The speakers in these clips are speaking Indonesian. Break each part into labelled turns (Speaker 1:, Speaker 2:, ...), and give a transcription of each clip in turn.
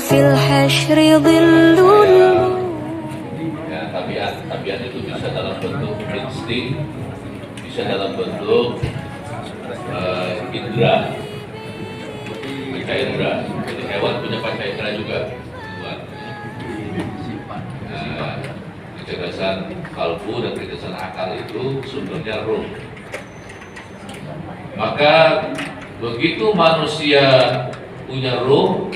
Speaker 1: وفي الحشر ظل.
Speaker 2: Ya, tabiat itu bisa dalam bentuk insting, bisa dalam bentuk indera, panca indera. Jadi hewan punya panca indera juga. Kecerdasan kalbu dan kecerdasan akal itu sumbernya ruh. Maka begitu manusia punya ruh,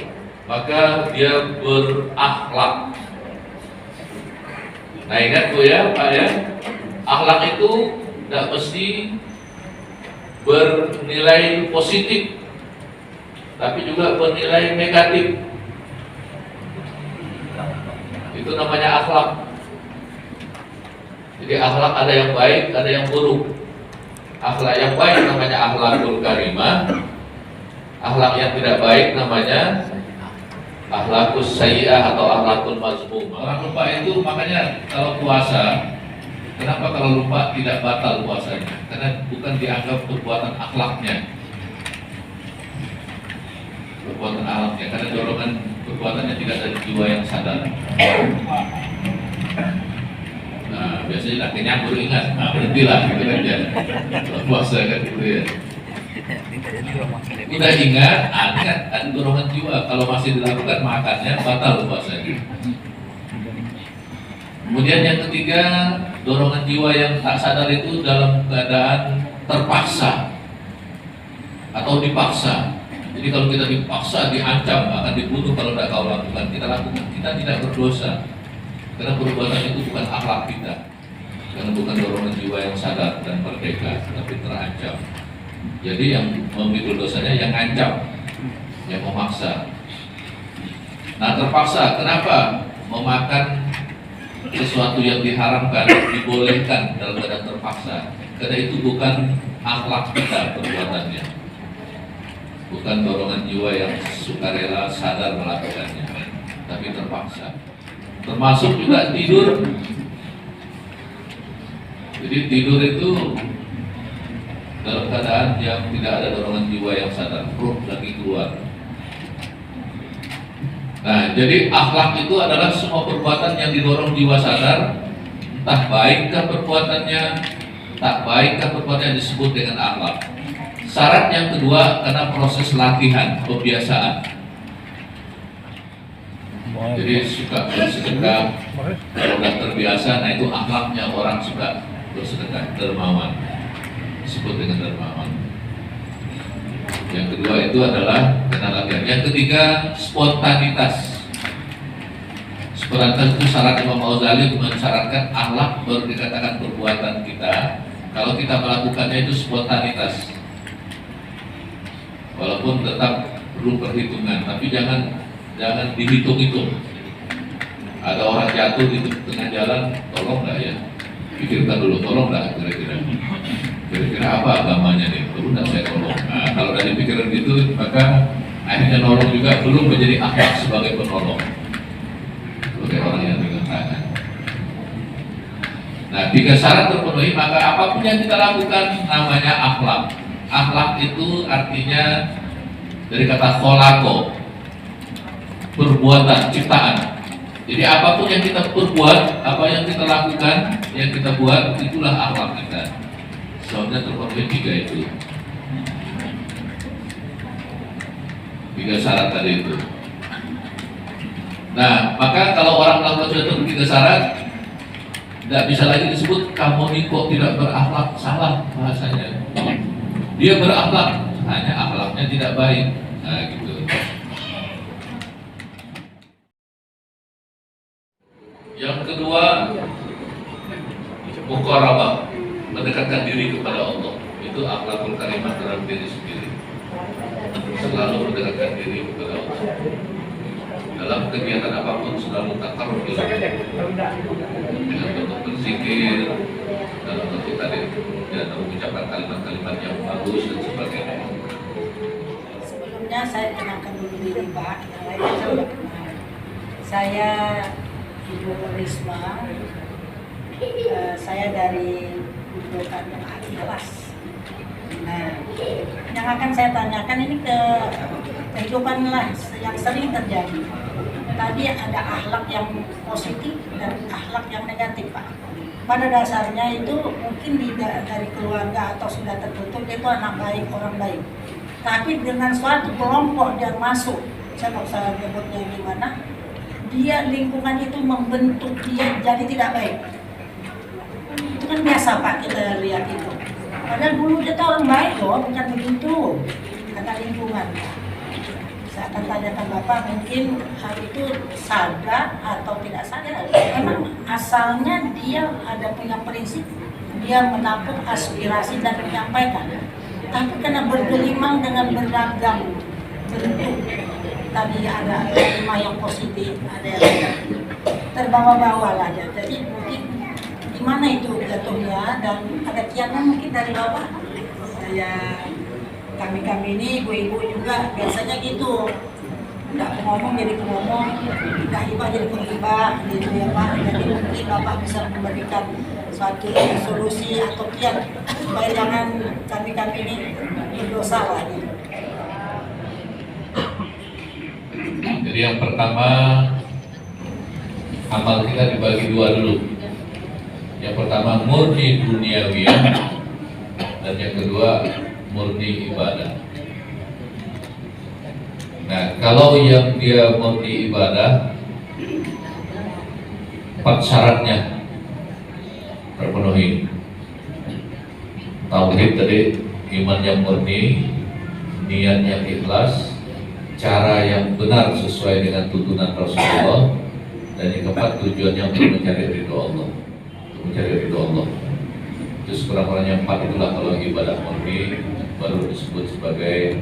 Speaker 2: maka dia berakhlak. Nah ingat Bu ya Pak ya, akhlak itu tidak mesti bernilai positif, tapi juga bernilai negatif. Itu namanya akhlak. Jadi akhlak ada yang baik, ada yang buruk. Akhlak yang baik namanya akhlakul karimah. Akhlak yang tidak baik namanya akhlakus sayyi'ah atau akhlakul mazmumah. Orang lupa itu makanya kalau puasa, kenapa kalau lupa tidak batal puasanya? Karena bukan dianggap perbuatan akhlaknya. Perbuatan akhlaknya, karena dorongan perbuatannya tidak dari jiwa yang sadar. Nah, biasanya nak kenyang baru ingat, nah berhentilah gitu kan ya. Kalau puasa kan gitu ya. Udah ingat, ada dorongan jiwa. Kalau masih dilakukan makannya batal puasanya. Kemudian yang ketiga, dorongan jiwa yang tak sadar itu dalam keadaan terpaksa atau dipaksa. Jadi kalau kita dipaksa, diancam akan dibunuh kalau tidak kau lakukan, kita lakukan, kita tidak berdosa. Karena perbuatan itu bukan akhlak kita, karena bukan dorongan jiwa yang sadar dan merdeka, tapi terancam. Jadi yang memikul dosanya yang ancam, yang memaksa. Nah terpaksa, kenapa? Memakan sesuatu yang diharamkan, dibolehkan dalam keadaan terpaksa. Karena itu bukan akhlak kita perbuatannya, bukan dorongan jiwa yang sukarela sadar melakukannya, tapi terpaksa. Termasuk juga tidur. Jadi tidur itu dalam keadaan yang tidak ada dorongan jiwa yang sadar, ruh lagi keluar. Nah, jadi akhlak itu adalah semua perbuatan yang didorong jiwa sadar, entah baikkah perbuatannya, tak baikkah perbuatan yang disebut dengan akhlak. Syarat yang kedua karena proses latihan, pembiasaan. Jadi suka bersedekah, kalau sudah terbiasa, nah itu akhlaknya orang suka bersedekah, dermawan, disebut dengan dermawan. Yang kedua itu adalah karena latihan. Yang ketiga spontanitas. Spontanitas itu syarat Imam Ghazali mensyaratkan akhlak baru dikatakan perbuatan kita. Kalau kita melakukannya itu spontanitas, walaupun tetap perlu perhitungan, tapi jangan dihitung-hitung. Ada orang jatuh di tengah jalan, tolong nggak ya? Pikirkan dulu, tolong nggak kira-kira apa agamanya nih? Perlu nggak saya tolong? Nah, kalau dari pikiran gitu, maka akhirnya nolong juga belum menjadi akhlak sebagai penolong, sebagai orang yang dengan tangan. Nah, tiga syarat terpenuhi, maka apapun yang kita lakukan namanya akhlak. Akhlak itu artinya dari kata kholako, perbuatan, ciptaan. Jadi apapun yang kita perbuat, apa yang kita lakukan, yang kita buat, itulah akhlak kita. Soalnya terpenuhi tiga itu, tiga syarat tadi itu. Nah, maka kalau orang melakukan suatu tiga syarat, tidak bisa lagi disebut kamu ini kok tidak berakhlak, salah bahasanya. Dia berakhlak, hanya akhlaknya tidak baik. Nah, gitu. Yang kedua, muqarabah, mendekatkan diri kepada Allah. Itu akhlakul karimah dalam diri sendiri. Selalu mendekatkan diri kepada Allah. Dalam kegiatan apapun selalu takarrub dengan bentuk berzikir, dalam bentuk tadi dan mengucapkan kalimat-kalimat yang bagus dan sebagainya.
Speaker 3: Sebelumnya saya kenalkan dulu diri Pak, yang lainnya saya sudah kenal. Saya Ibu Risma, saya dari Bukan Kelas. Nah, yang akan saya tanyakan ini ke kehidupan lah yang sering terjadi. tadi ada akhlak yang positif dan akhlak yang negatif, Pak. Pada dasarnya itu mungkin dari keluarga atau sudah tertutup itu anak baik, orang baik. Tapi dengan suatu kelompok yang masuk, saya nggak usah nyebutnya gimana, dia lingkungan itu membentuk dia jadi tidak baik. Itu kan biasa, Pak, kita lihat itu. Padahal dulu dia tuh orang baik loh, bukan begitu kata lingkungan. Saya akan tanyakan Bapak, mungkin hal itu sadar atau tidak sadar. Memang asalnya dia ada punya prinsip, dia menampung aspirasi dan menyampaikan. Tapi karena bergelimang dengan beragam bentuk, tadi ada lima yang positif, ada yang negatif, terbawa-bawa lah ya. Jadi mungkin gimana itu jatuhnya, dan ada kianan mungkin dari Bapak. Kami ini ibu-ibu juga biasanya gitu, nggak ngomong jadi pengomong, nggak hibah jadi penghibah gitu ya Pak. Jadi mungkin Bapak bisa memberikan suatu solusi atau kiat supaya jangan kami ini berdosa lagi.
Speaker 2: Jadi yang pertama, amal kita dibagi dua dulu. Yang pertama murni duniawiyah, dan yang kedua murni ibadah. Nah, kalau yang dia murni ibadah, 4 syaratnya terpenuhi. Tauhid tadi, iman yang murni, niat yang ikhlas, cara yang benar sesuai dengan tuntunan Rasulullah, dan yang keempat tujuannya untuk mencari ridho Allah. Mencari ridho Allah. Itu sekurang-kurangnya 4 itulah kalau ibadah murni baru disebut sebagai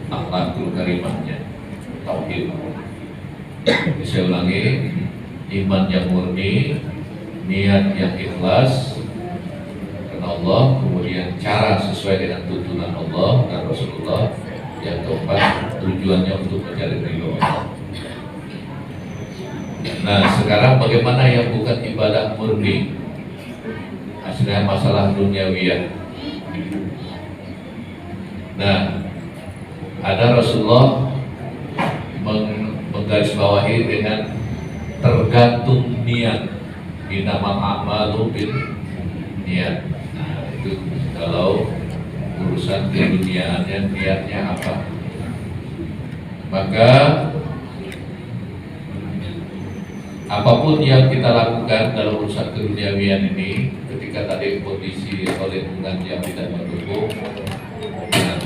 Speaker 2: akhlakul karimahnya, tauhid. Saya ulangi, iman yang murni, niat yang ikhlas karena Allah, kemudian cara sesuai dengan tuntunan Allah dan Rasulullah, yang keempat tujuannya untuk mencari ridho Allah. Nah, sekarang bagaimana yang bukan ibadah murni? Hasilnya masalah duniawiyah. Nah, ada Rasulullah menggarisbawahi dengan tergantung niat, innamal a'malu bin niat. Nah, itu kalau urusan keduniaannya, niatnya apa. Maka apapun yang kita lakukan dalam urusan keduniawian ini, ketika tadi kondisi atau lingkungan yang tidak mendukung, nah,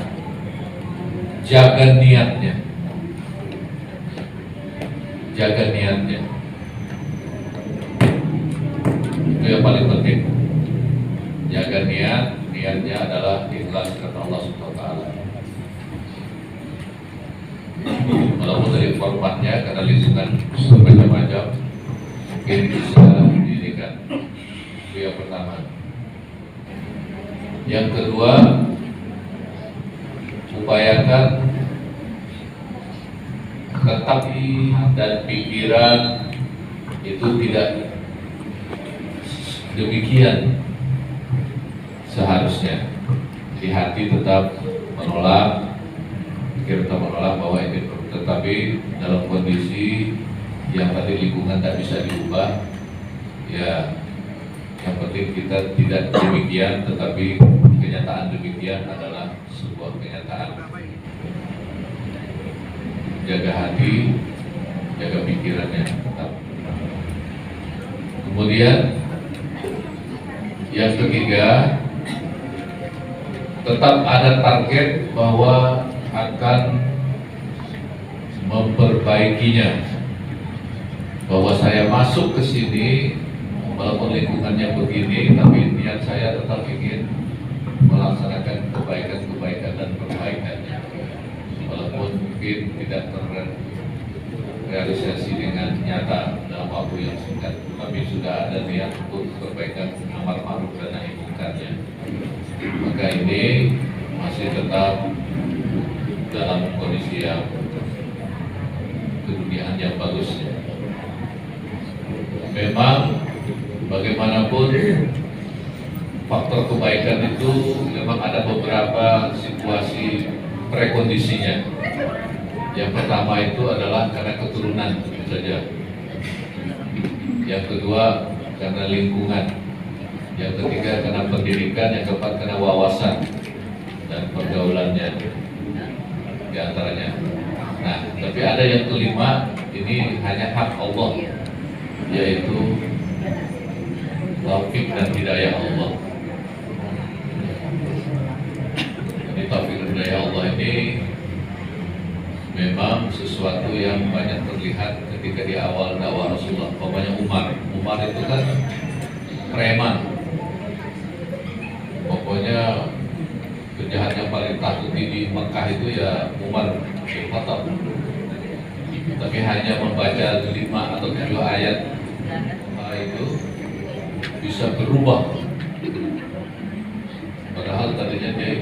Speaker 2: jaga niatnya, jaga niatnya. Itu yang paling penting. Jaga niat, niatnya adalah ikhlas karena Allah SWT. Walaupun dari formatnya karena lingkungan macam-macam, mungkin bisa didirikan. Itu yang pertama. Yang kedua, upayakan tetapi dan pikiran itu tidak demikian seharusnya. Di hati tetap menolak, pikir tetap menolak bahwa ini, tetapi dalam kondisi yang tadi lingkungan tak bisa diubah, ya yang penting kita tidak demikian, tetapi kenyataan demikian adalah sebuah kenyataan. Jaga hati, jaga pikirannya tetap. Kemudian yang ketiga, tetap ada target bahwa akan memperbaikinya, bahwa saya masuk ke sini walaupun lingkungannya begini, tapi niat saya tetap ingin melaksanakan kebaikan-kebaikan dan perbaikannya, walaupun mungkin tidak terrealisasi dengan nyata dalam waktu yang singkat, tapi sudah ada niat untuk perbaikan amar ma'ruf dan nahi munkarnya. Maka ini masih tetap dalam kondisi yang keduniaan yang bagus. Memang bagaimanapun faktor kebaikan itu memang ada beberapa situasi prekondisinya. Yang pertama itu adalah karena keturunan tentu saja. Yang kedua karena lingkungan. Yang ketiga karena pendidikan. Yang keempat karena wawasan dan pergaulannya di antaranya. Nah, tapi ada yang kelima, ini hanya hak Allah, yaitu taufik dan hidayah Allah. Jadi taufik dan hidayah Allah ini memang sesuatu yang banyak terlihat ketika di awal dakwah Rasulullah. Pokoknya Umar itu kan preman. Pokoknya penjahat yang paling takuti di Mekah itu ya Umar bin Khattab. Tapi hanya membaca 5 atau 7 ayat itu bisa berubah. Padahal tadinya dia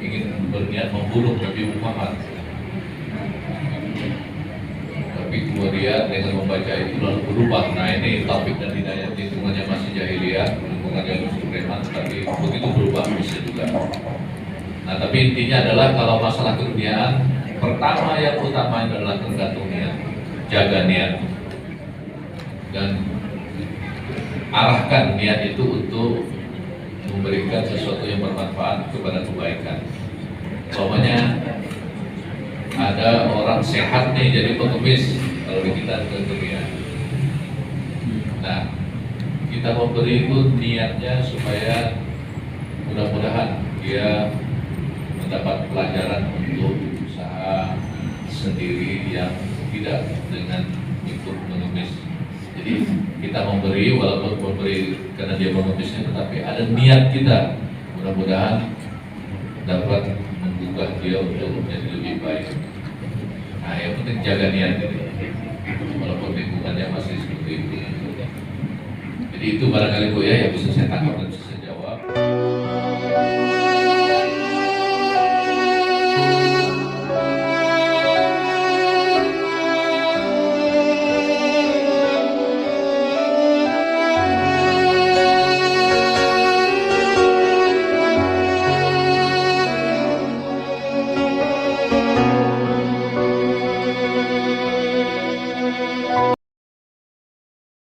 Speaker 2: ingin berniat membunuh Nabi Muhammad. Tapi kemudian dengan membaca itu lalu berubah. Nah, ini taufik dan hidayah, lingkungannya masih jahiliyah, lingkungannya musuh preman, tapi begitu berubah bisa juga. Nah, tapi intinya adalah kalau masalah keduniaan, pertama yang utama adalah tergantung niat, jaga niat, dan arahkan niat itu untuk memberikan sesuatu yang bermanfaat kepada kebaikan. Umpamanya ada orang sehat nih jadi pengemis kalau di kita ke dunia. Nah, kita memberi itu niatnya supaya mudah-mudahan dia mendapat pelajaran untuk usaha sendiri yang tidak dengan ikut mengemis. Jadi kita memberi walaupun memberi karena dia mengemisnya, tetapi ada niat kita mudah-mudahan dapat membuka dia untuk menjadi lebih baik. Nah, yang penting jaga niat ini, walaupun lingkungannya masih seperti itu. Jadi itu barangkali Bu ya yang bisa saya tangkap.